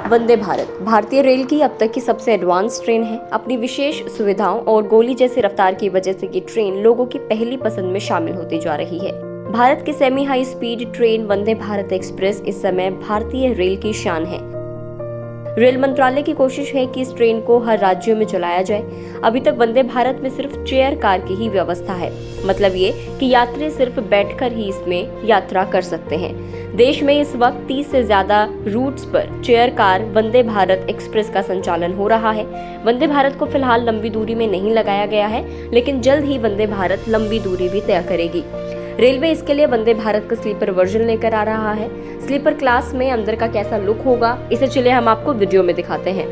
वंदे भारत भारतीय रेल की अब तक की सबसे एडवांस ट्रेन है। अपनी विशेष सुविधाओं और गोली जैसी रफ्तार की वजह से ये ट्रेन लोगों की पहली पसंद में शामिल होती जा रही है। भारत की semi high speed train Vande Bharat express इस समय भारतीय रेल की शान है। रेल मंत्रालय की कोशिश है कि इस ट्रेन को हर राज्यों में चलाया जाए। अभी तक वंदे भारत में सिर्फ चेयर कार की ही व्यवस्था है, मतलब ये कि यात्री सिर्फ बैठकर ही इसमें यात्रा कर सकते हैं। देश में इस वक्त 30 से ज्यादा रूट्स पर chair car Vande Bharat express का संचालन हो रहा है। वंदे भारत को फिलहाल लंबी दूरी में नहीं लगाया गया है, लेकिन जल्द ही वंदे भारत लंबी दूरी भी तय करेगी। रेलवे इसके लिए वंदे भारत का स्लीपर वर्जन लेकर आ रहा है। स्लीपर क्लास में अंदर का कैसा लुक होगा, इसे चलिए हम आपको वीडियो में दिखाते हैं।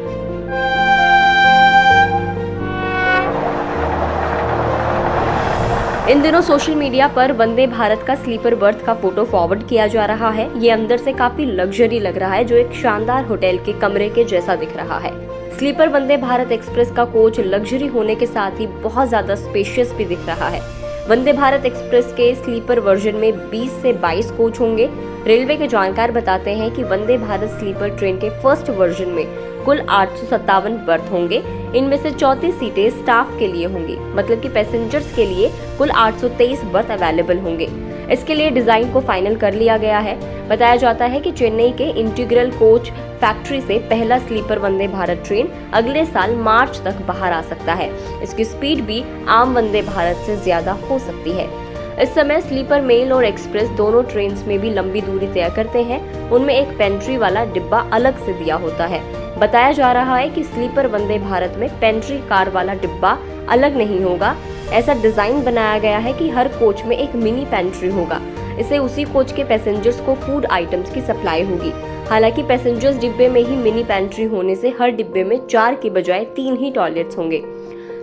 इन दिनों सोशल मीडिया पर वंदे भारत का स्लीपर बर्थ का फोटो फॉरवर्ड किया जा रहा है। ये अंदर से काफी लग्जरी लग रहा है, जो एक शानदार होटल के कमरे के जैसा दिख रहा है। स्लीपर वंदे भारत एक्सप्रेस का कोच लग्जरी होने के साथ ही बहुत ज्यादा स्पेशियस भी दिख रहा है। वंदे भारत एक्सप्रेस के स्लीपर वर्जन में 20 से 22 कोच होंगे। रेलवे के जानकार बताते हैं कि वंदे भारत स्लीपर ट्रेन के फर्स्ट वर्जन में कुल 857 बर्थ होंगे। इनमें से 34 सीटें स्टाफ के लिए होंगी, मतलब कि पैसेंजर्स के लिए कुल 823 बर्थ अवेलेबल होंगे। इसके लिए डिजाइन को फाइनल कर लिया गया है। बताया जाता है कि चेन्नई के इंटीग्रल कोच फैक्ट्री से पहला स्लीपर वंदे भारत ट्रेन अगले साल मार्च तक बाहर आ सकता है। इसकी स्पीड भी आम वंदे भारत से ज्यादा हो सकती है। इस समय स्लीपर मेल और एक्सप्रेस दोनों ट्रेन्स में भी लंबी दूरी तय करते हैं। उनमें एक पेंट्री वाला डिब्बा अलग से दिया होता है। बताया जा रहा है कि स्लीपर वंदे भारत में पेंट्री कार वाला डिब्बा अलग नहीं होगा। ऐसा डिजाइन बनाया गया है कि हर कोच में एक मिनी पेंट्री होगा। इससे उसी कोच के पैसेंजर्स को फूड आइटम्स की सप्लाई होगी। हालांकि पैसेंजर्स डिब्बे में ही मिनी पेंट्री होने से हर डिब्बे में 4 की बजाय 3 ही टॉयलेट्स होंगे।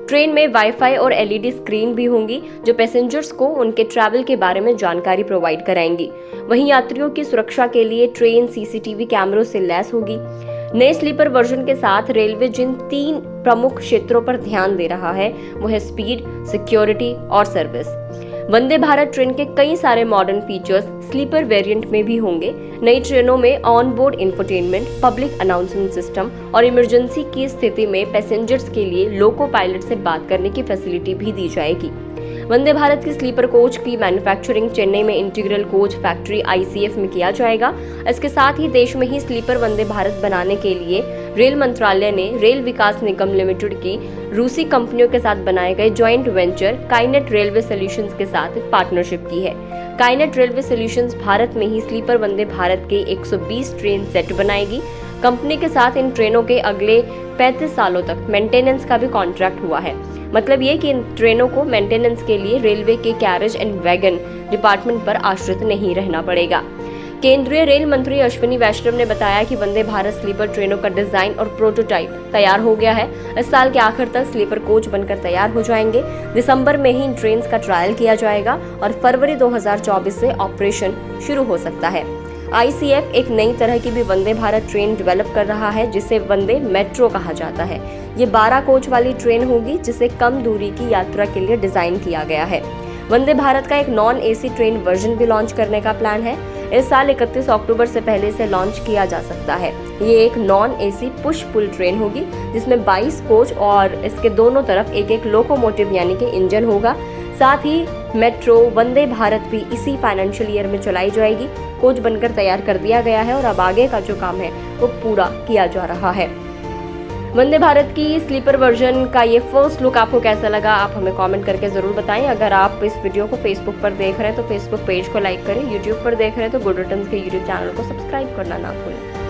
ट्रेन में वाईफाई और एलईडी स्क्रीन भी होंगी, जो पैसेंजर्स को उनके ट्रैवल के बारे में जानकारी प्रोवाइड कराएंगी। वहीं यात्रियों की सुरक्षा के लिए ट्रेन सीसीटीवी कैमरों से लैस होगी। नए स्लीपर वर्जन के साथ रेलवे जिन 3 प्रमुख क्षेत्रों पर ध्यान दे रहा है वो है स्पीड, सिक्योरिटी और सर्विस। वंदे भारत ट्रेन के कई सारे मॉडर्न फीचर्स स्लीपर वेरिएंट में भी होंगे। नई ट्रेनों में on board infotainment, public announcement system और इमरजेंसी की स्थिति में पैसेंजर्स के लिए लोको पायलट से बात करने की फैसिलिटी भी दी जाएगी। वंदे भारत की स्लीपर कोच की मैन्युफैक्चरिंग चेन्नई में इंटीग्रल कोच फैक्ट्री ICF में किया जाएगा। इसके साथ ही देश में ही स्लीपर वंदे भारत बनाने के लिए रेल मंत्रालय ने रेल विकास निगम लिमिटेड की रूसी कंपनियों के साथ बनाए गए जॉइंट वेंचर काइनेट रेलवे सॉल्यूशंस के साथ पार्टनरशिप की है। काइनेट रेलवे सॉल्यूशंस भारत में ही स्लीपर वंदे भारत के 120 ट्रेन सेट बनाएगी। कंपनी के साथ इन ट्रेनों के अगले 35 सालों तक मेंटेनेंस का भी कॉन्ट्रैक्ट हुआ है। मतलब ये कि इन ट्रेनों को मेंटेनेंस के लिए रेलवे के कैरेज एंड वैगन डिपार्टमेंट पर आश्रित नहीं रहना पड़ेगा। केंद्रीय रेल मंत्री अश्विनी वैष्णव ने बताया कि वंदे भारत स्लीपर ट्रेनों का डिजाइन और प्रोटोटाइप तैयार हो गया है। इस साल के आखिर तक स्लीपर कोच बनकर तैयार हो जाएंगे। दिसंबर में ही इन ट्रेन का ट्रायल किया जाएगा और फरवरी 2024 से ऑपरेशन शुरू हो सकता है। ICF एक नई तरह की भी वंदे भारत ट्रेन डेवलप कर रहा है, जिसे वंदे मेट्रो कहा जाता है। ये 12 कोच वाली ट्रेन होगी, जिसे कम दूरी की यात्रा के लिए डिजाइन किया गया है। वंदे भारत का एक नॉन AC ट्रेन वर्जन भी लॉन्च करने का प्लान है। इस साल 31 अक्टूबर से पहले इसे लॉन्च किया जा सकता है। ये एक non AC push pull train होगी, जिसमें 22 कोच और इसके दोनों तरफ एक लोकोमोटिव यानी कि इंजन होगा। साथ ही मेट्रो वंदे भारत भी इसी फाइनेंशियल ईयर में चलाई जाएगी। कोच बनकर तैयार कर दिया गया है और अब आगे का जो काम है वो पूरा किया जा रहा है। वंदे भारत की स्लीपर वर्जन का ये फर्स्ट लुक आपको कैसा लगा, आप हमें कमेंट करके जरूर बताएं। अगर आप इस वीडियो को फेसबुक पर देख रहे हैं तो फेसबुक पेज को लाइक करें। यूट्यूब पर देख रहे हैं तो गुड रिटर्न्स के यूट्यूब चैनल को सब्सक्राइब करना ना भूलें।